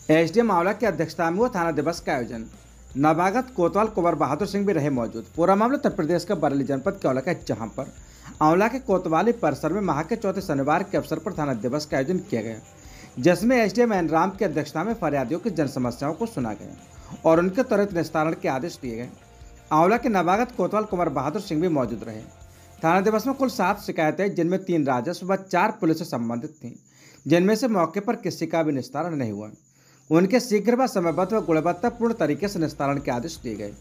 SDM आंवला की अध्यक्षता में हुआ थाना दिवस का आयोजन। नवागत कोतवाल कुंवर बहादुर सिंह भी रहे मौजूद। पूरा मामला उत्तर प्रदेश का बरेली जनपद के आंवला का, जहां पर आंवला के कोतवाली परिसर में माह के चौथे शनिवार के अवसर पर थाना दिवस का आयोजन किया गया, जिसमें एसडीएम एन राम की अध्यक्षता में फरियादियों की जन समस्याओं को सुना गया और उनके त्वरित निस्तारण के आदेश दिए गए। आंवला के नवागत कोतवाल कुंवर बहादुर सिंह भी मौजूद रहे। थाना दिवस में कुल 7 शिकायतें, जिनमें 3 राजस्व व 4 पुलिस से संबंधित थीं, जिनमें से मौके पर किसी का भी निस्तारण नहीं हुआ। उनके शीघ्र व समयबद्ध व गुणवत्तापूर्ण तरीके से निस्तारण के आदेश दिए गए।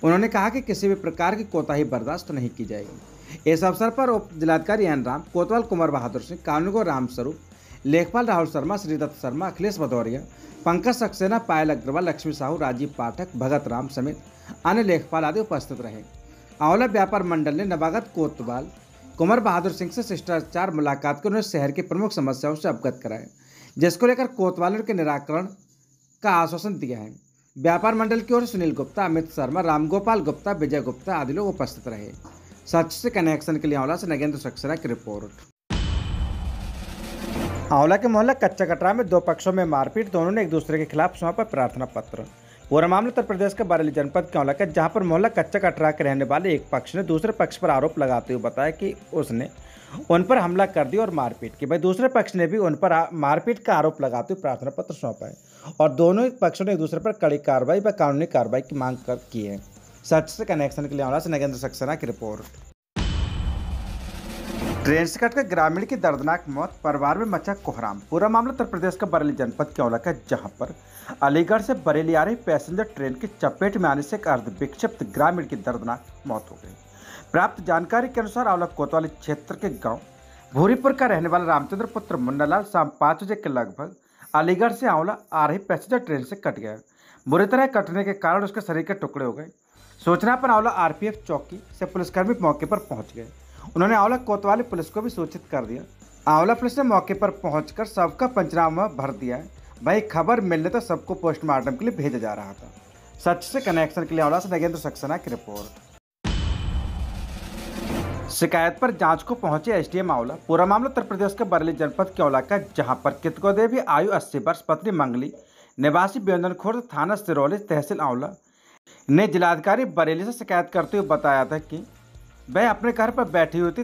उन्होंने कहा कि किसी भी प्रकार की कोताही बर्दाश्त नहीं की जाएगी। इस अवसर पर उप जिलाधिकारी एन राम, कोतवाल कुंवर बहादुर सिंह, कानूनगो रामस्वरूप, लेखपाल राहुल शर्मा, श्रीदत्त शर्मा, अखिलेश भदौरिया, पंकज सक्सेना, पायल अग्रवाल, लक्ष्मी साहू, राजीव पाठक, भगत राम समेत अन्य लेखपाल आदि उपस्थित रहे। आंवला व्यापार मंडल ने नवागत कोतवाल कुंवर बहादुर सिंह से शिष्टाचार मुलाकात कर उन्हें शहर की प्रमुख समस्याओं से अवगत कराया, जिसको लेकर कोतवालियों के निराकरण का आश्वासन दिया है। व्यापार मंडल की ओर से सुनील गुप्ता, अमित शर्मा, रामगोपाल गुप्ता, विजय गुप्ता आदि लोग उपस्थित रहे। सच से कनेक्शन के लिए आंवला से नगेंद्र सक्सेना की रिपोर्ट। आंवला के मोहल्ला कच्चा कटरा में 2 पक्षों में मारपीट, दोनों ने एक दूसरे के खिलाफ सौंपा प्रार्थना पत्र। पूरा मामला उत्तर प्रदेश के बरेली जनपद के आंवला का, जहां पर मोहल्ला कच्चा कटरा के रहने वाले एक पक्ष ने दूसरे पक्ष पर आरोप लगाते हुए बताया कि उसने उन पर हमला कर दिया और मारपीट की। भाई दूसरे पक्ष ने भी उन पर मारपीट का आरोप लगाते हुए प्रार्थना पत्र सौंपा है और दोनों पक्षों ने एक दूसरे पर कड़ी कार्रवाई व कानूनी कार्रवाई की मांग की है। सच से कनेक्शन के लिए आंवला से नगेंद्र सक्सेना की रिपोर्ट। ट्रेन से कटकर ग्रामीण की दर्दनाक मौत, परिवार में मचा कोहराम। पूरा मामला उत्तर प्रदेश का बरेली जनपद के आंवला का, जहां पर अलीगढ़ से बरेली आ रही पैसेंजर ट्रेन की चपेट में आने से एक अर्धविक्षिप्त ग्रामीण की दर्दनाक मौत हो गई। प्राप्त जानकारी के अनुसार आंवला कोतवाली क्षेत्र के गांव भूरीपुर का रहने वाला रामचंद्र पुत्र मुन्नालाल शाम 5 बजे के लगभग अलीगढ़ से आंवला आ रही पैसेंजर ट्रेन से कट गया। बुरी तरह कटने के कारण उसके शरीर के टुकड़े हो गए। सूचना पर आंवला आरपीएफ चौकी से पुलिसकर्मी मौके पर पहुंच गए। उन्होंने आंवला कोतवाली पुलिस को भी सूचित कर दिया। आंवला पुलिस ने मौके पर पहुंचकर सबका पंचनामा भर दिया है। भाई खबर मिलने तो सबको पोस्टमार्टम के लिए भेजा जा रहा था। सच से कनेक्शन के लिए आंवला से नगेंद्र सक्सेना की रिपोर्ट। शिकायत पर जांच को पहुंचे एसडीएम आंवला। पूरा मामला उत्तर प्रदेश के बरेली जनपद के आंवला का, जहां पर कितको देवी आयु 80 वर्ष, पत्नी मंगली, निवासी बेंदन खुर्द, थाना सिरौली, तहसील आंवला, ने जिलाधिकारी बरेली से शिकायत करते हुए बताया था कि वह अपने घर पर बैठी हुई थी,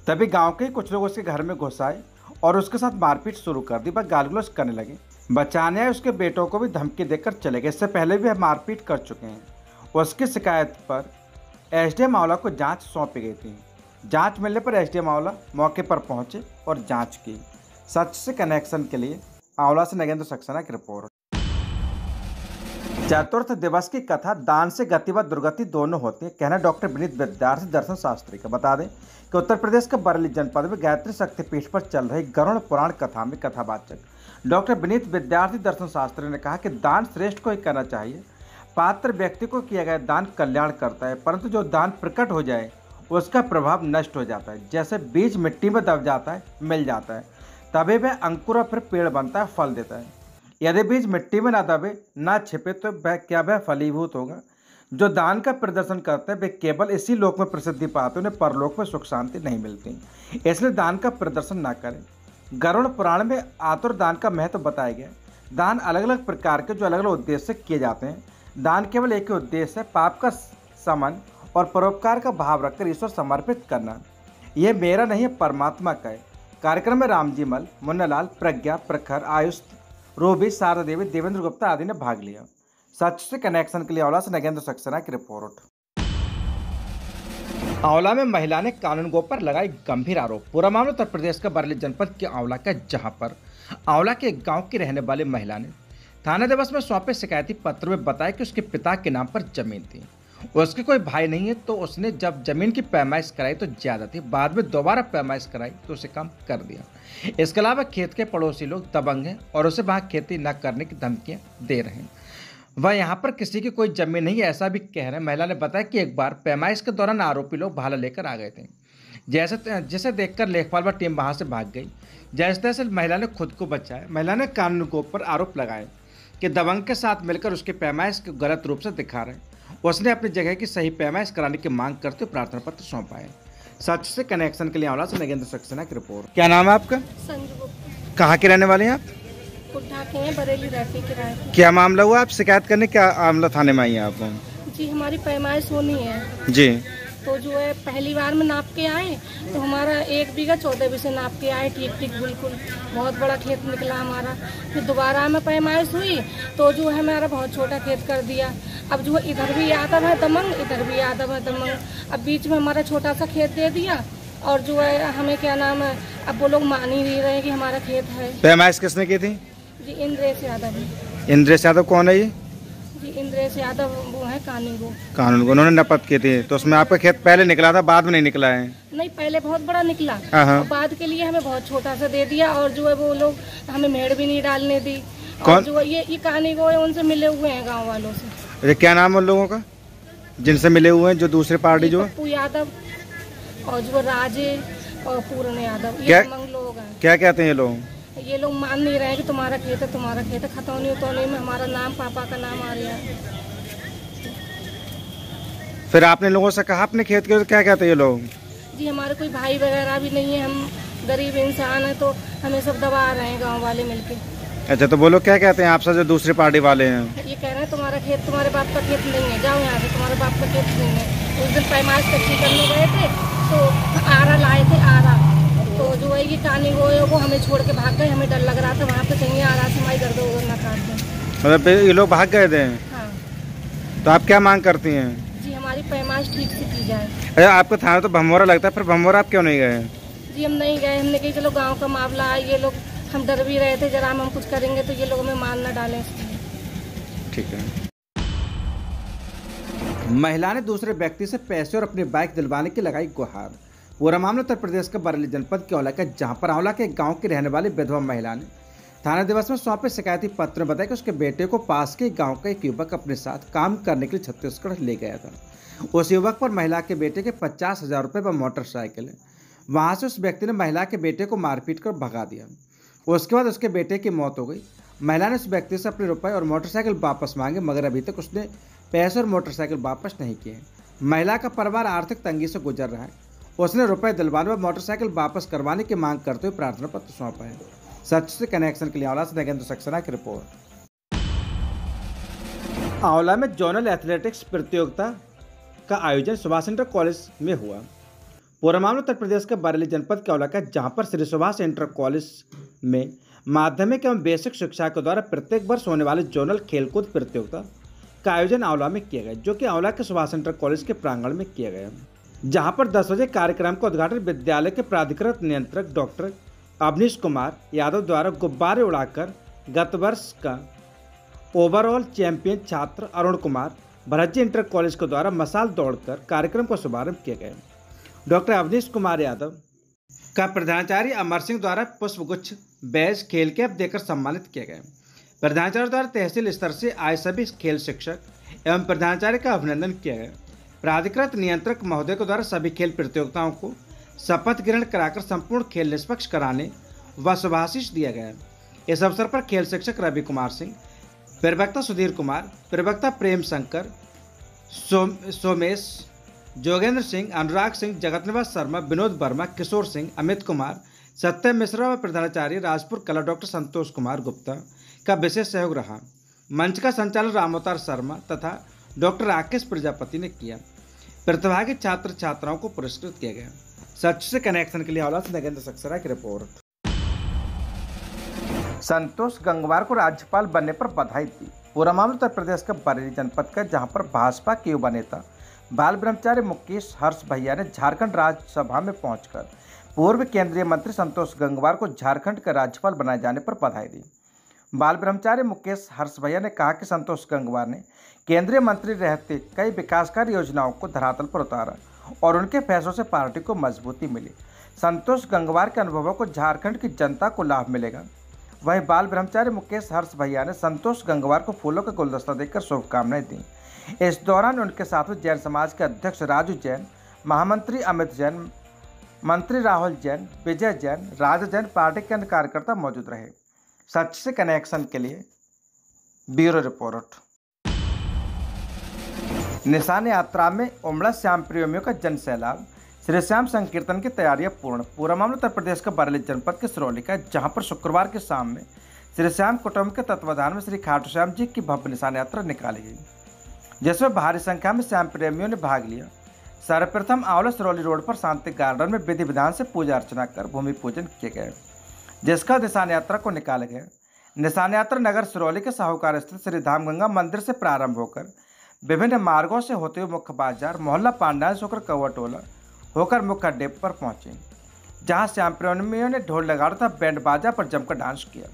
तभी गांव के कुछ लोग उसके घर में घुस आए और उसके साथ मारपीट शुरू कर दी। वह गाली गलौज करने लगे। बचाने आए उसके बेटों को भी धमकी देकर चले गए। इससे पहले भी वह मारपीट कर चुके हैं। उसकी शिकायत पर एसडीएम आंवला को जांच सौंपी गई थी। जांच मिलने पर एसडीएम आंवला मौके पर पहुंचे और जांच की। सच से कनेक्शन के लिए आंवला से नगेंद्र सक्सेना की रिपोर्ट। चतुर्थ दिवस की कथा, दान से गति व दुर्गति दोनों होती है, कहना डॉक्टर विनीत विद्यार्थी दर्शन शास्त्री का। बता दें कि उत्तर प्रदेश के बरेली जनपद में गायत्री शक्तिपीठ पर चल रही गरुड़ पुराण कथा में कथावाचक डॉक्टर विनीत विद्यार्थी दर्शन शास्त्री ने कहा कि दान श्रेष्ठ को ही करना चाहिए। पात्र व्यक्ति को किया गया दान कल्याण करता है, परंतु जो दान प्रकट हो जाए उसका प्रभाव नष्ट हो जाता है। जैसे बीज मिट्टी में दब जाता है, मिल जाता है, तभी वह अंकुर और फिर पेड़ बनता है, फल देता है। यदि बीज मिट्टी में ना दबे, ना छिपे, तो वह फलीभूत होगा। जो दान का प्रदर्शन करते हैं वे केवल इसी लोक में प्रसिद्धि पाते, उन्हें परलोक में सुख शांति नहीं मिलती, इसलिए दान का प्रदर्शन ना करें। गरुड़ पुराण में आतुर दान का महत्व बताया गया। दान अलग अलग प्रकार के, जो अलग अलग उद्देश्य से किए जाते हैं। दान केवल एक ही उद्देश्य है, पाप का शमन और परोपकार का भाव रखकर ईश्वर समर्पित करना। यह मेरा नहीं है, परमात्मा का है। कार्यक्रम में रामजी मल, मुन्नालाल, प्रज्ञा, प्रखर, आयुष, रूबी, शारदा देवी, देवेंद्र गुप्ता आदि ने भाग लिया। सच से कनेक्शन के लिए आंवला से नगेंद्र सक्सेना की रिपोर्ट। आंवला में महिला ने कानूनगो पर लगाई गंभीर आरोप। पूरा मामला उत्तर प्रदेश का बरेली जनपद के आंवला का, जहां पर आंवला के एक गांव की रहने वाली महिला ने थाना दिवस में सौंपे शिकायती पत्र में बताया कि उसके पिता के नाम पर जमीन थी। उसके कोई भाई नहीं है, तो उसने जब जमीन की पैमाइश कराई तो ज्यादा थी, बाद में दोबारा पैमाइश कराई तो उसे कम कर दिया। इसके अलावा खेत के पड़ोसी लोग दबंग हैं और उसे वहां खेती न करने की धमकियां दे रहे हैं। वह यहाँ पर किसी की कोई जमीन नहीं है, ऐसा भी कह रहे हैं। महिला ने बताया कि एक बार पैमाइश के दौरान आरोपी लोग भाला लेकर आ गए थे, जिसे देखकर लेखपाल व टीम वहां से भाग गई। जैसे तैसे महिला ने खुद को बचाया। महिला ने कानून को पर आरोप लगाए कि दबंग के साथ मिलकर उसकी पैमाइश को गलत रूप से दिखा रहे हैं। उसने अपनी जगह की सही पैमाइश कराने की मांग करते हुए प्रार्थना पत्र सौंपा है। सच से कनेक्शन के लिए आंवला से नगेंद्र सक्सेना की रिपोर्ट। क्या नाम है आपका? संजू गुप्ता। कहाँ के रहने वाले हैं आप? कुट्ठा के हैं, बरेली रहती किराए पे। क्या मामला हुआ? आप शिकायत करने क्या मामला थाने में आई हैं आप? जी हमारी पैमाइश होनी है जी। तो जो है पहली बार में नाप के आए तो हमारा 1 बीघा 14 बीसे नाप के आए, ठीक ठीक बिल्कुल बहुत बड़ा खेत निकला हमारा। फिर दोबारा में पैमाइश हुई तो जो है हमारा बहुत छोटा खेत कर दिया। अब जो है इधर भी यादव है दमंग, इधर भी यादव है दमंग। अब बीच में हमारा छोटा सा खेत दे दिया और जो है हमें क्या नाम है, अब वो लोग मान ही नहीं रहे कि हमारा खेत है। पैमाइश किसने की थी? जी इंद्रेश यादव है। इंद्रेश यादव कौन है ये? जी इंद्रेश यादव वो है कानून को उन्होंने नपत की थी, तो उसमें आपका खेत पहले निकला था, बाद में नहीं निकला है? नहीं, पहले बहुत बड़ा निकला हाँ। और बाद के लिए हमें बहुत छोटा सा दे दिया और जो है वो लोग हमें मेड़ भी नहीं डालने दी। कौन? और जो है ये कहानी को है उनसे मिले हुए हैं गांव वालों से। अरे क्या नाम है उन लोगों का जिनसे मिले हुए हैं, जो दूसरे पार्टी जो है? पप्पू यादव और जो राजे और पूर्ण यादव, ये क्या लोग हैं। क्या कहते हैं ये लोग? ये लोग मान नहीं रहे कि तुम्हारा खेत है, तुम्हारा खेत है। खतौनी उतौनी में हमारा नाम, पापा का नाम आ रहा है। फिर आपने लोगों से कहा अपने खेत के, क्या कहते हैं ये लोग? जी हमारे कोई भाई वगैरह भी नहीं है, हम गरीब इंसान है तो हमें सब दबा रहे हैं गांव वाले मिलके। अच्छा, तो वो लोग क्या कहते हैं आपसे जो दूसरी पार्टी वाले हैं? ये कह रहे हैं तुम्हारा खेत तुम्हारे बाप का खेत नहीं है, जाओ यहाँ से, तुम्हारे बाप का खेत नहीं है। उस दिन पैमाइश कच्ची करने गए थे तो आरा लाए थे, आरा तो जो है ये कहानी वो हमें छोड़ के भाग गए। हमें डर लग रहा था वहाँ पे कहीं आरा से हमारी गर्द उधर ना काट दें। मतलब ये लोग भाग गए थे? हाँ। तो आप क्या मांग करती हैं? जी हमारी पैमाइश ठीक से की जाए। अरे आपका थाना तो भमोरा लगता है, फिर भमोरा आप क्यों नहीं गए? जी हम नहीं गए, हमने कही चलो गाँव का मामला है, ये लोग, हम डर भी रहे थे जरा हम कुछ करेंगे तो ये लोग हमें मान न डालें इसलिए। ठीक है। महिला ने दूसरे व्यक्ति से पैसे और अपनी बाइक दिलवाने की लगाई गुहार। पूरा मामला उत्तर प्रदेश के बरेली जनपद के औला का, जहां पर औला के गांव की रहने वाली विधवा महिला ने थाना दिवस में सौंपे शिकायती पत्र में बताया कि उसके बेटे को पास के गांव का एक युवक अपने साथ काम करने के लिए छत्तीसगढ़ ले गया था। उस युवक पर महिला के बेटे के 50,000 रुपये व मोटरसाइकिल है। वहां से उस व्यक्ति ने महिला के बेटे को मारपीट कर भगा दिया। उसके बाद उसके बेटे की मौत हो गई। महिला ने उस व्यक्ति से अपने रुपए और मोटरसाइकिल वापस मांगे, मगर अभी तक उसने पैसे और मोटरसाइकिल वापस नहीं किए। महिला का परिवार आर्थिक तंगी से गुजर रहा है। उसने रुपए दिलवाने व मोटरसाइकिल वापस करवाने की मांग करते हुए प्रार्थना पत्र सौंपा है। सच से कनेक्शन के लिए आंवला से नगेंद्र सक्सेना की रिपोर्ट। आंवला में जोनल एथलेटिक्स प्रतियोगिता का आयोजन सुभाष इंटर कॉलेज में हुआ। पूरा मामला उत्तर प्रदेश के बरेली जनपद के औला का, जहां पर श्री सुभाष इंटर कॉलेज में माध्यमिक एवं बेसिक शिक्षा के द्वारा प्रत्येक वर्ष होने वाले जोनल खेलकूद प्रतियोगिता का आयोजन आंवला में किया गया, जो कि आंवला के सुभाष इंटर कॉलेज के प्रांगण में किया गया, जहां पर 10 बजे कार्यक्रम का उद्घाटन विद्यालय के प्राधिकृत नियंत्रक डॉक्टर अवनीश कुमार यादव द्वारा गुब्बारे उड़ाकर गत वर्ष का ओवरऑल चैंपियन छात्र अरुण कुमार भरज्जी इंटर कॉलेज के द्वारा मसाल दौड़कर कार्यक्रम का शुभारंभ किया गया। डॉक्टर अवनीश कुमार यादव का प्रधानाचार्य अमर सिंह द्वारा पुष्पगुच्छ, बैज, खेल कैप देकर सम्मानित किया गया। प्रधानाचार्य द्वारा तहसील स्तर से आए सभी खेल शिक्षक एवं प्रधानाचार्य का अभिनंदन किया गया। प्राधिकृत नियंत्रक महोदय के द्वारा सभी खेल प्रतियोगिताओं को शपथ ग्रहण कराकर संपूर्ण खेल निष्पक्ष कराने व शुभाशीष दिया गया। इस अवसर पर खेल शिक्षक रवि कुमार सिंह, प्रवक्ता सुधीर कुमार, प्रवक्ता प्रेम शंकर, सोमेश, जोगेंद्र सिंह, अनुराग सिंह, जगतनिवास शर्मा, विनोद वर्मा, किशोर सिंह, अमित कुमार, सत्यम मिश्रा व प्रधानाचार्य राजपुर कला डॉक्टर संतोष कुमार गुप्ता का विशेष सहयोग रहा। मंच का संचालन रामोतार शर्मा तथा डॉक्टर राकेश प्रजापति ने किया। प्रतिभागी छात्र छात्राओं को पुरस्कृत किया गया। सच से कनेक्शन के लिए आंवला से नगेंद्र सक्सेना की रिपोर्ट। संतोष गंगवार को राज्यपाल बनने पर बधाई दी। पूरा मामला उत्तर प्रदेश के बरेली जनपद का, जहां पर भाजपा के युवा नेता बाल ब्रह्मचारी मुकेश हर्ष भैया ने झारखंड राज्यसभा में पहुंचकर पूर्व केंद्रीय मंत्री संतोष गंगवार को झारखंड का राज्यपाल बनाए जाने पर बधाई दी। बाल ब्रह्मचारी मुकेश हर्ष भैया ने कहा कि संतोष गंगवार ने केंद्रीय मंत्री रहते कई विकासकारी योजनाओं को धरातल पर उतारा और उनके फैसलों से पार्टी को मजबूती मिली। संतोष गंगवार के अनुभवों को झारखंड की जनता को लाभ मिलेगा। वहीं बाल ब्रह्मचारी मुकेश हर्ष भैया ने संतोष गंगवार को फूलों का गुलदस्ता देकर शुभकामनाएं दी। इस दौरान उनके साथ जैन समाज के अध्यक्ष राजू जैन, महामंत्री अमित जैन, मंत्री राहुल जैन, विजय जैन, राजा जैन, पार्टी के अन्य कार्यकर्ता मौजूद रहे। सच से कनेक्शन के लिए ब्यूरो रिपोर्ट। निशान यात्रा में उमड़ा श्याम प्रेमियों का जन सैलाब। श्री श्याम संकीर्तन की तैयारियां पूर्ण। पूरा मामला उत्तर प्रदेश का बरेली जनपद के सिरौली का, जहां पर शुक्रवार की शाम में श्री श्याम कुटुंब के तत्वाधान में श्री खाटू श्याम जी की भव्य निशान यात्रा निकाली गई, जिसमें भारी संख्या में श्याम प्रेमियों ने भाग लिया। सर्वप्रथम आंवला सिरौली रोड पर शांति गार्डन में विधि विधान से पूजा अर्चना कर भूमि पूजन किए गए, जिसका निशान यात्रा को निकाला गया। निशान यात्रा नगर सिरौली के साहूकार स्थित श्री धाम गंगा मंदिर से प्रारंभ होकर विभिन्न मार्गों से होते हुए मुख्य बाजार, मोहल्ला पांडाल से होकर कौवा टोला होकर मुख्य अड्डे पर पहुंचे, जहां श्याम प्रेमियों ने ढोल नगाड़ों तथा बैंड बाजा पर जमकर डांस किया।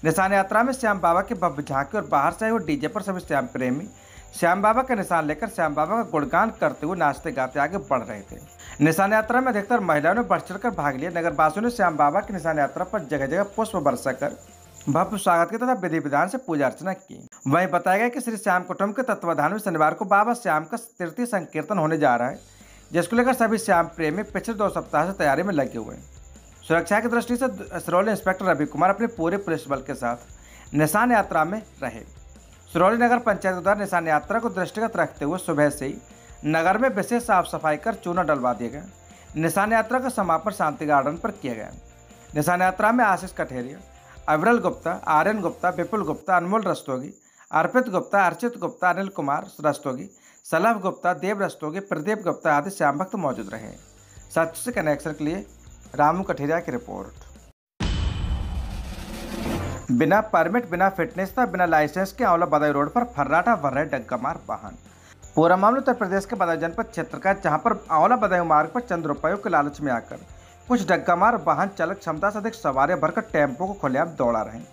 निशान यात्रा में श्याम बाबा के भव्य झांकी और बाहर से आए हुए डीजे पर सभी श्याम प्रेमी श्याम बाबा का निशान लेकर श्याम बाबा का गुणगान करते हुए नाचते गाते आगे बढ़ रहे थे। निशान यात्रा में अधिकतर महिलाओं ने बढ़ चढ़कर भाग लिया। नगरवासियों ने श्याम बाबा की निशान यात्रा पर जगह जगह पुष्प बरसा कर भव्य स्वागत किया तथा विधि विधान से पूजा अर्चना की। वहीं बताया गया कि श्री श्याम कुटुंब के तत्वाधान में शनिवार को बाबा श्याम का तृतीय संकीर्तन होने जा रहा है, जिसको लेकर सभी श्याम प्रेमी पिछले 2 सप्ताह से तैयारी में लगे हुए हैं। सुरक्षा की दृष्टि से सिरौली इंस्पेक्टर रवि कुमार अपने पूरे पुलिस बल के साथ निशान यात्रा में रहे। सिरौली नगर पंचायत द्वारा निशान यात्रा को दृष्टिगत रखते हुए सुबह से ही नगर में विशेष साफ सफाई कर चूना डलवा दिया गया। निशान यात्रा का समापन शांति गार्डन पर किया गया। निशान यात्रा में आशीष कठेरिया, अविरल गुप्ता, आर्यन गुप्ता, विपुल गुप्ता, अनमोल रस्तोगी, अर्पित गुप्ता, अर्चित गुप्ता, अनिल कुमार रस्तोगी, सलभ गुप्ता, देव रस्तोगी, प्रदीप गुप्ता आदि श्याम भक्त मौजूद रहे। सच से कनेक्शन के लिए रामू कठेरिया की रिपोर्ट। बिना परमिट, बिना फिटनेस तथा बिना लाइसेंस के आंवला बदायूं रोड पर फर्राटा भर रहे डग्गामार वाहन। पूरा मामला उत्तर प्रदेश के बदायूं जनपद क्षेत्र का, जहां पर आंवला बदायूं मार्ग पर चंद रुपयों के लालच में आकर कुछ डग्गामार वाहन चालक क्षमता से अधिक सवारियां भरकर टेम्पो को खुलेआम दौड़ा रहे हैं,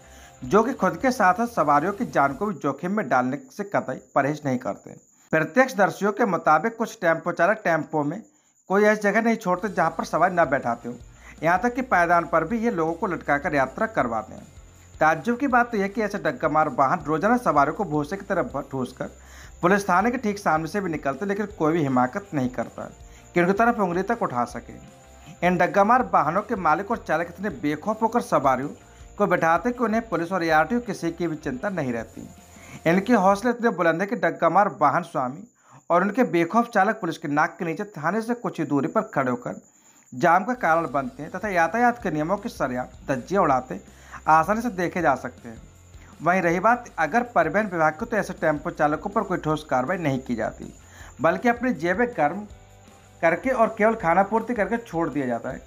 जो कि खुद के साथ साथ सवारियों की जान को भी जोखिम में डालने से कतई परहेज नहीं करते। प्रत्यक्षदर्शियों के मुताबिक कुछ टेम्पो चालक टेम्पो में कोई ऐसी जगह नहीं छोड़ते जहां पर सवारी न बैठाते हो, यहाँ तक कि पायदान पर भी ये लोगों को लटकाकर यात्रा करवाते हैं। ताज्जुब की बात तो यह कि ऐसे डग्गामार वाहन रोजाना सवारियों को भूसे की तरफ ठूसकर पुलिस थाने के ठीक सामने से भी निकलते, लेकिन कोई भी हिमाकत नहीं करता कि उनकी तरफ उंगली तक उठा सके। इन डग्गामार वाहनों के मालिक और चालक इतने बेखौफ होकर सवारियों को बैठाते कि उन्हें पुलिस और ARTO किसी की भी चिंता नहीं रहती। इनके हौसले इतने बुलंद है कि डग्गामार वाहन स्वामी और उनके बेखौफ चालक पुलिस के नाक के नीचे थाने से कुछ ही दूरी पर खड़े होकर जाम का कारण बनते हैं तथा यातायात के नियमों की सरिया धज्जियां उड़ाते आसानी से देखे जा सकते हैं। वहीं रही बात अगर परिवहन विभाग को, तो ऐसे टेम्पो चालकों पर कोई ठोस कार्रवाई नहीं की जाती, बल्कि अपनी जेबें गर्म करके और केवल खाना पूर्ति करके छोड़ दिया जाता है।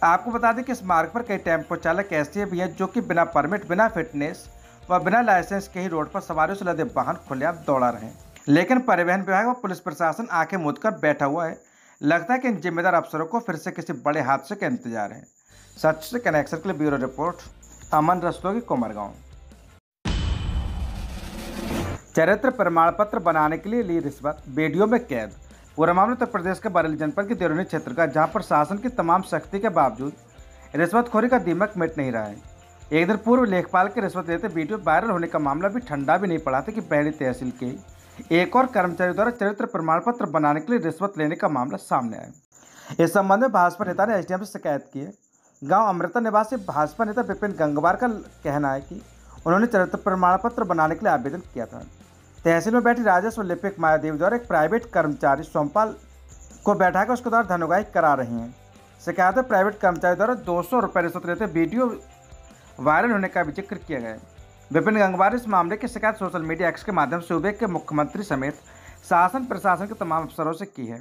आपको बता दें कि इस मार्ग पर कई टेम्पो चालक ऐसे भी हैं जो कि बिना परमिट, बिना फिटनेस व बिना लाइसेंस के ही रोड पर सवारियों से लदे वाहन खुलेआम दौड़ा रहे हैं, लेकिन परिवहन विभाग व पुलिस प्रशासन आंखें मूंद कर बैठा हुआ है। लगता है कि इन जिम्मेदार अफसरों को फिर से किसी बड़े हादसे का इंतजार है। सच से कनेक्शन के लिए ब्यूरो रिपोर्ट, अमन रस्तोगी, कोमरगांव। चरित्र प्रमाण पत्र बनाने के लिए ली रिश्वत, वीडियो में कैद। पूरा मामला उत्तर प्रदेश के बरेली जनपद के देवरिया क्षेत्र का, जहां पर शासन की तमाम सख्ती के बावजूद रिश्वतखोरी का दीमक मिट नहीं रहा है। एक दिन पूर्व लेखपाल के रिश्वत लेते वीडियो वायरल होने का मामला भी ठंडा भी नहीं पड़ा था कि पहली तहसील के एक और कर्मचारी द्वारा चरित्र प्रमाण पत्र बनाने के लिए रिश्वत लेने का मामला सामने आया। इस संबंध में भाजपा नेता ने SDM से शिकायत की है। गांव अमृता निवासी भाजपा नेता विपिन गंगवार का कहना है कि उन्होंने चरित्र प्रमाण पत्र बनाने के लिए आवेदन किया था। तहसील में बैठी राजस्व लिपिक मायादेवी द्वारा एक प्राइवेट कर्मचारी सोमपाल को बैठाकर उसके द्वारा धनुगाही करा रही हैं। शिकायत में प्राइवेट कर्मचारी द्वारा 200 रुपये रिश्वत लेते वीडियो वायरल होने का भी जिक्र किया गया। विपिन गंगवार इस मामले की शिकायत सोशल मीडिया एक्स के माध्यम से सूबे के मुख्यमंत्री समेत शासन प्रशासन के तमाम अफसरों से की है।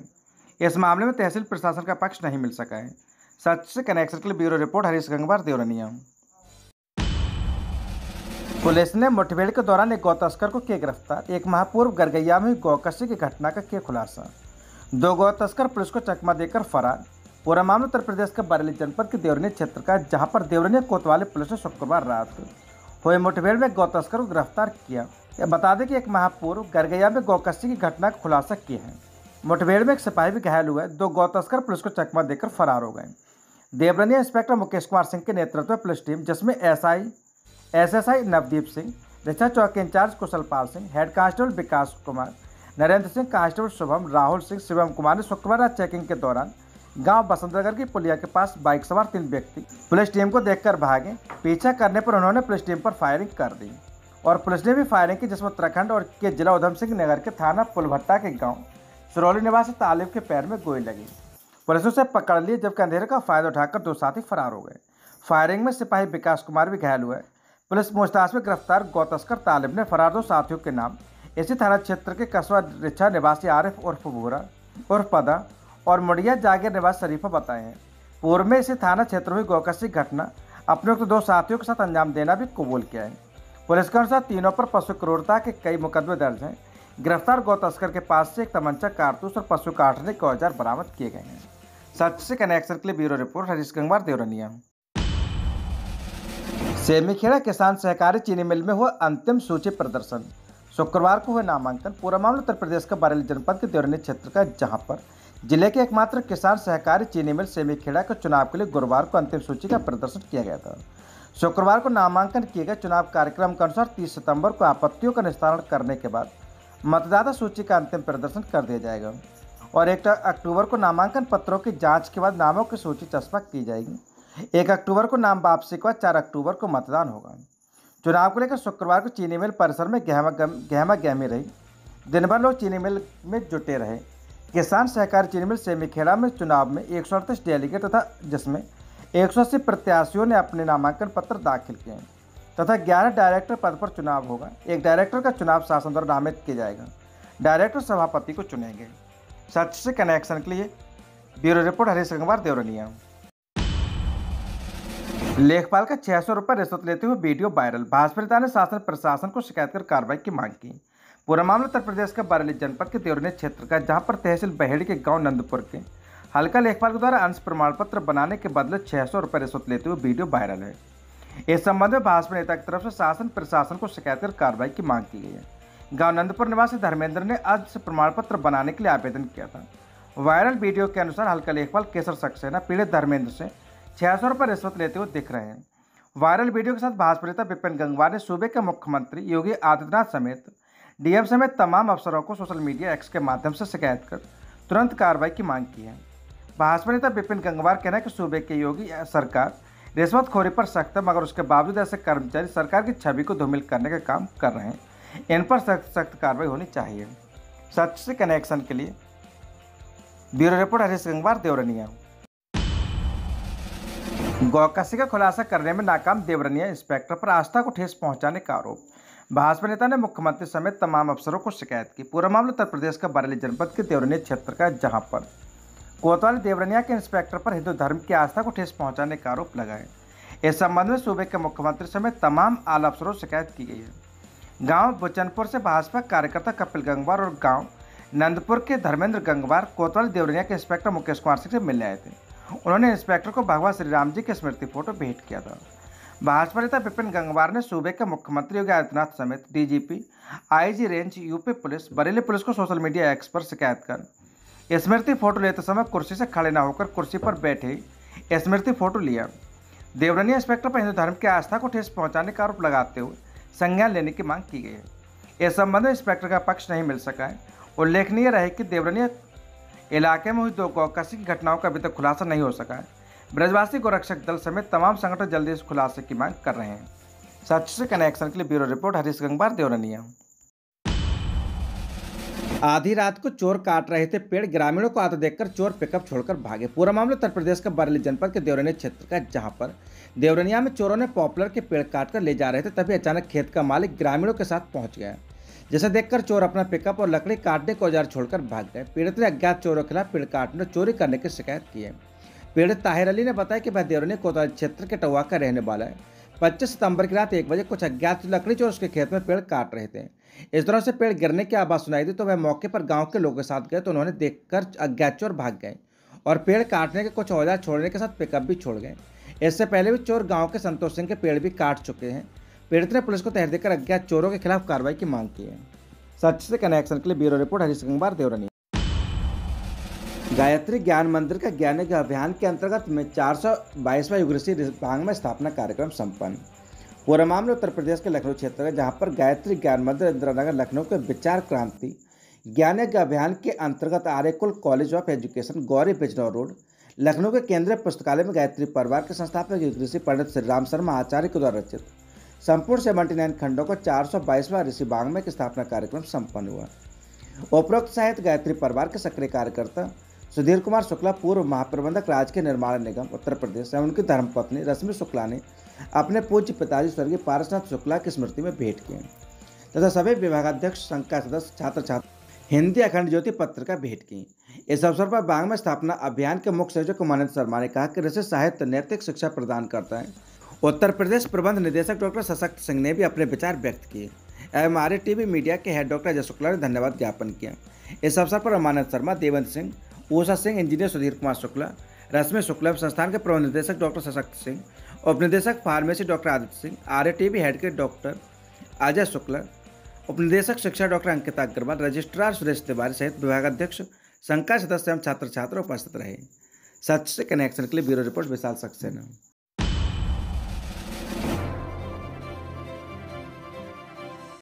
इस मामले में तहसील प्रशासन का पक्ष नहीं मिल सका है। सच से कनेक्शन के लिए bureau report, Harish Gangwar, Deoria. Police ने मुठभेड़ के दौरान एक गौ तस्कर को किया गिरफ्तार। एक माह पूर्व गरगैया में गौकशी की घटना का किया खुलासा। 2 गौ तस्कर पुलिस को चकमा देकर फरार। पूरा मामला उत्तर प्रदेश के बरेली जनपद के देवरिया क्षेत्र का, जहां पर देवरिया कोतवाली पुलिस ने शुक्रवार रात हुए मुठभेड़ में गौ तस्कर को गिरफ्तार किया। बता दें कि एक माह पूर्व गरगैया में गौकशी की घटना का खुलासा किया है। मुठभेड़ में एक सिपाही भी घायल हुआ है। 2 गौ तस्कर पुलिस को चकमा देकर फरार हो गए। देवरिया इंस्पेक्टर मुकेश कुमार सिंह के नेतृत्व में पुलिस टीम, जिसमें SSI नवदीप सिंह, रिक्शा चौकी इंचार्ज कुशलपाल सिंह, हेड कांस्टेबल विकास कुमार, नरेंद्र सिंह, कांस्टेबल शुभम, राहुल सिंह, शिवम कुमार ने शुक्रवार रात चेकिंग के दौरान गांव बसंतनगर की पुलिया के पास बाइक सवार 3 व्यक्ति पुलिस टीम को देखकर भागे। पीछा करने पर उन्होंने पुलिस टीम पर फायरिंग कर दी और पुलिस ने भी फायरिंग की, जिसमें उत्तराखंड और के जिला उधम सिंह नगर के थाना पुलभट्टा के गाँव सिरौली निवासी तालिब के पैर में गोली लगी। पुलिस उसे पकड़ ली, जबकि अंधेरे का फायदा उठाकर 2 साथी फरार हो गए। फायरिंग में सिपाही विकास कुमार भी घायल हुए। पुलिस पूछताछ में गिरफ्तार गौ तस्कर तालिब ने फरार 2 साथियों के नाम इसी थाना क्षेत्र के कस्बा रिछा निवासी आरिफ उर्फ भूरा उर्फ पदा और मुड़िया जागीर निवासी शरीफा बताए हैं। पूर्व में इसी थाना क्षेत्र में गौकशी घटना अपने 2 साथियों के साथ अंजाम देना भी कबूल किया है। पुलिस के अनुसार तीनों पर पशु क्रूरता के कई मुकदमे दर्ज हैं। गिरफ्तार गौ तस्कर के पास से एक तमंचा, कारतूस और पशु काटने के औजार बरामद किए गए हैं। सच से कनेक्शन के लिए ब्यूरो रिपोर्ट हरीश गंगवार, देवरनिया। सेमीखेड़ा किसान सहकारी चीनी मिल में हुआ अंतिम सूची प्रदर्शन। शुक्रवार को हुए नामांकन। पूरा मामला उत्तर प्रदेश का बरेली जनपद के देवरनी क्षेत्र का, जहां पर जिले के एकमात्र किसान सहकारी चीनी मिल सेमीखेड़ा के चुनाव के लिए गुरुवार को अंतिम सूची का प्रदर्शन किया गया था। शुक्रवार को नामांकन किए गए चुनाव कार्यक्रम के अनुसार 30 सितंबर को आपत्तियों का निस्तारण करने के बाद मतदाता सूची का अंतिम प्रदर्शन कर दिया जाएगा और 1 अक्टूबर को नामांकन पत्रों की जांच के बाद नामों की सूची चस्पा की जाएगी। 1 अक्टूबर को नाम वापसी के बाद 4 अक्टूबर को मतदान होगा। चुनाव को लेकर शुक्रवार को चीनी मिल परिसर में गहमा गहमी रही। दिन भर लोग चीनी मिल में जुटे रहे। किसान सहकारी चीनी मिल सेमीखेड़ा में चुनाव में 138 डेलीगेट तथा जिसमें 180 प्रत्याशियों ने अपने नामांकन पत्र दाखिल किए हैं तथा 11 डायरेक्टर पद पर चुनाव होगा। 1 डायरेक्टर का चुनाव शासन द्वारा नामित किया जाएगा। डायरेक्टर सभापति को चुनेंगे। सच से कनेक्शन के लिए ब्यूरो रिपोर्ट हरीश गंगवार, देवरनिया। लेखपाल का 600 रुपये रिश्वत लेते हुए वीडियो वायरल। भाजपा नेता ने शासन प्रशासन को शिकायत कर कार्रवाई की मांग की। पूरा मामला उत्तर प्रदेश का बरेली जनपद के देवरनिया क्षेत्र का, जहां पर तहसील बहेड़ी के गांव नंदपुर के हल्का लेखपाल के द्वारा अंश प्रमाण पत्र बनाने के बदले 600 रुपये रिश्वत लेते हुए वीडियो वायरल है। इस संबंध में भाजपा नेता की तरफ से शासन प्रशासन को शिकायत कर कार्रवाई की मांग की गई है। गांव नंदपुर निवासी धर्मेंद्र ने अंश प्रमाण पत्र बनाने के लिए आवेदन किया था। वायरल वीडियो के अनुसार हल्का लेखपाल केसर सक्सेना पीड़ित धर्मेंद्र से 600 रुपये रिश्वत लेते हुए दिख रहे हैं। वायरल वीडियो के साथ भाजपा नेता विपिन गंगवार ने सूबे के मुख्यमंत्री योगी आदित्यनाथ समेत डीएम समेत तमाम अफसरों को सोशल मीडिया एक्स के माध्यम से शिकायत कर तुरंत कार्रवाई की मांग की है। भाजपा नेता विपिन गंगवार कहना है कि सूबे के योगी सरकार रिश्वतखोरी पर सख्त है, मगर उसके बावजूद ऐसे कर्मचारी सरकार की छवि को धूमिल करने का काम कर रहे हैं। इन पर सख्त कार्रवाई होनी चाहिए। सच से कनेक्शन के लिए ब्यूरो रिपोर्ट हरीश गंगवार, देवरनिया। गौकशी का खुलासा करने में नाकाम देवरनिया इंस्पेक्टर पर आस्था को ठेस पहुंचाने का आरोप। भाजपा नेता ने मुख्यमंत्री समेत तमाम अफसरों को शिकायत की। पूरा मामला उत्तर प्रदेश का बरेली जनपद के देवरनिया क्षेत्र का, जहां पर कोतवाली देवरनिया के इंस्पेक्टर पर हिंदू धर्म की आस्था को ठेस पहुंचाने का आरोप लगाए। इस संबंध में सूबे के मुख्यमंत्री समेत तमाम आला अफसरों से शिकायत की गई है। गांव बुचनपुर से भाजपा कार्यकर्ता कपिल गंगवार और गांव नंदपुर के धर्मेंद्र गंगवार कोतवाली देवरनिया के इंस्पेक्टर मुकेश कुमार सिंह से मिलने आए थे। उन्होंने इंस्पेक्टर को भगवान श्री राम जी की स्मृति फोटो भेंट किया था। भाजपा नेता विपिन गंगवार ने सूबे के मुख्यमंत्री योगी आदित्यनाथ समेत DGP, IG range, UP police, Bareilly police को सोशल मीडिया एक्स पर शिकायत कर स्मृति फोटो लेते समय कुर्सी से खड़े न होकर कुर्सी पर बैठे स्मृति फोटो लिया। देवरनिया इंस्पेक्टर पर हिंदू धर्म की आस्था को ठेस पहुंचाने का आरोप लगाते हुए संज्ञान लेने की मांग की गई है। इस संबंध में इंस्पेक्टर का पक्ष नहीं मिल सका है। उल्लेखनीय रहे कि देवरनिया इलाके में हुई 2 गौकशी की घटनाओं का अभी तक खुलासा नहीं हो सका है। ब्रजवासी गोरक्षक दल समेत तमाम संगठन जल्दी इस खुलासे की मांग कर रहे हैं। सच से कनेक्शन के लिए ब्यूरो रिपोर्ट हरीश गंगवार, देवरनिया। आधी रात को चोर काट रहे थे पेड़। ग्रामीणों को आते देखकर चोर पिकअप छोड़कर भागे। पूरा मामला उत्तर प्रदेश का बरेली जनपद के देवरनिया क्षेत्र का, जहां पर देवरनिया में चोरों ने पॉपुलर के पेड़ काटकर ले जा रहे थे, तभी अचानक खेत का मालिक ग्रामीणों के साथ पहुंच गया, जिसे देखकर चोर अपना पिकअप और लकड़ी काटने के औजार छोड़कर भाग गए। पीड़ित ने अज्ञात चोरों के खिलाफ पेड़ काटने और चोरी करने की शिकायत की है। पीड़ित ताहिर अली ने बताया कि वह देवरनिया कोतवाली क्षेत्र के टवा का रहने वाला है। 25 सितंबर की रात 1 बजे कुछ अज्ञात लकड़ी चोर उसके खेत में पेड़ काट रहे थे। इस दौरान से पेड़ गिरने की आवाज़ सुनाई दी तो वह मौके पर गांव के लोगों के साथ गए, तो उन्होंने देखकर अज्ञात चोर भाग गए और पेड़ काटने के कुछ औजार छोड़ने के साथ पिकअप भी छोड़ गए। इससे पहले भी चोर गाँव के संतोष सिंह के पेड़ भी काट चुके हैं। पीड़ित ने पुलिस को तहरीर देकर अज्ञात चोरों के खिलाफ कार्रवाई की मांग की है। सच से कनेक्शन के लिए ब्यूरो रिपोर्ट हरीश गंगवार, देवरनिया। गायत्री ज्ञान मंदिर का ज्ञान यज्ञ अभियान के अंतर्गत में 422वां युगऋषि भांग में स्थापना कार्यक्रम संपन्न। पूरा मामला उत्तर प्रदेश के लखनऊ क्षेत्र है, जहां पर गायत्री ज्ञान मंदिर इंदिरा नगर लखनऊ के विचार क्रांति ज्ञान यज्ञ अभियान के अंतर्गत Aryakul college of education, Gauri Bijnor road, Lucknow के केंद्रीय पुस्तकालय में गायत्री परिवार के संस्थापक युगऋषि पंडित श्री राम शर्मा आचार्य के द्वारा रचित संपूर्ण 79 खंडों का 422वां ऋषि भांग में की स्थापना कार्यक्रम संपन्न हुआ। उपरोक्त साहित्य गायत्री परिवार के सक्रिय कार्यकर्ता सुधीर कुमार शुक्ला पूर्व महाप्रबंधक राजकीय निर्माण निगम उत्तर प्रदेश एवं उनकी धर्मपत्नी रश्मि शुक्ला ने अपने पूज्य पिताजी स्वर्गीय पारसनाथ शुक्ला की स्मृति में भेंट की तथा सभी विभागाध्यक्ष, संघ का सदस्य, छात्र छात्र हिंदी अखंड ज्योति पत्रिका भेंट की। इस अवसर पर बांग में स्थापना अभियान के मुख्य संयोजक उमानंद शर्मा ने कहा कि ऋषि साहित्य नैतिक शिक्षा प्रदान करता है। उत्तर प्रदेश प्रबंध निदेशक डॉक्टर सशक्त सिंह ने भी अपने विचार व्यक्त किए एवं RATV मीडिया के हेड डॉक्टर अजय शुक्ला ने धन्यवाद ज्ञापन किया। इस अवसर पर उमानंद शर्मा, देवेंद्र सिंह, ऊषा सिंह, इंजीनियर सुधीर कुमार शुक्ला, रश्मि शुक्ला, संस्थान के प्रबंध निदेशक डॉक्टर सशक्त सिंह, उपनिदेशक pharmacy doctor Aditya Singh, RATV head के डॉक्टर अजय शुक्ला, उपनिदेशक शिक्षा डॉक्टर अंकिता अग्रवाल, रजिस्ट्रार सुरेश तिवारी सहित विभागाध्यक्ष, संघ का सदस्य एवं छात्र छात्र उपस्थित रहे। सच से कनेक्शन के लिए ब्यूरो रिपोर्ट विशाल सक्सेना।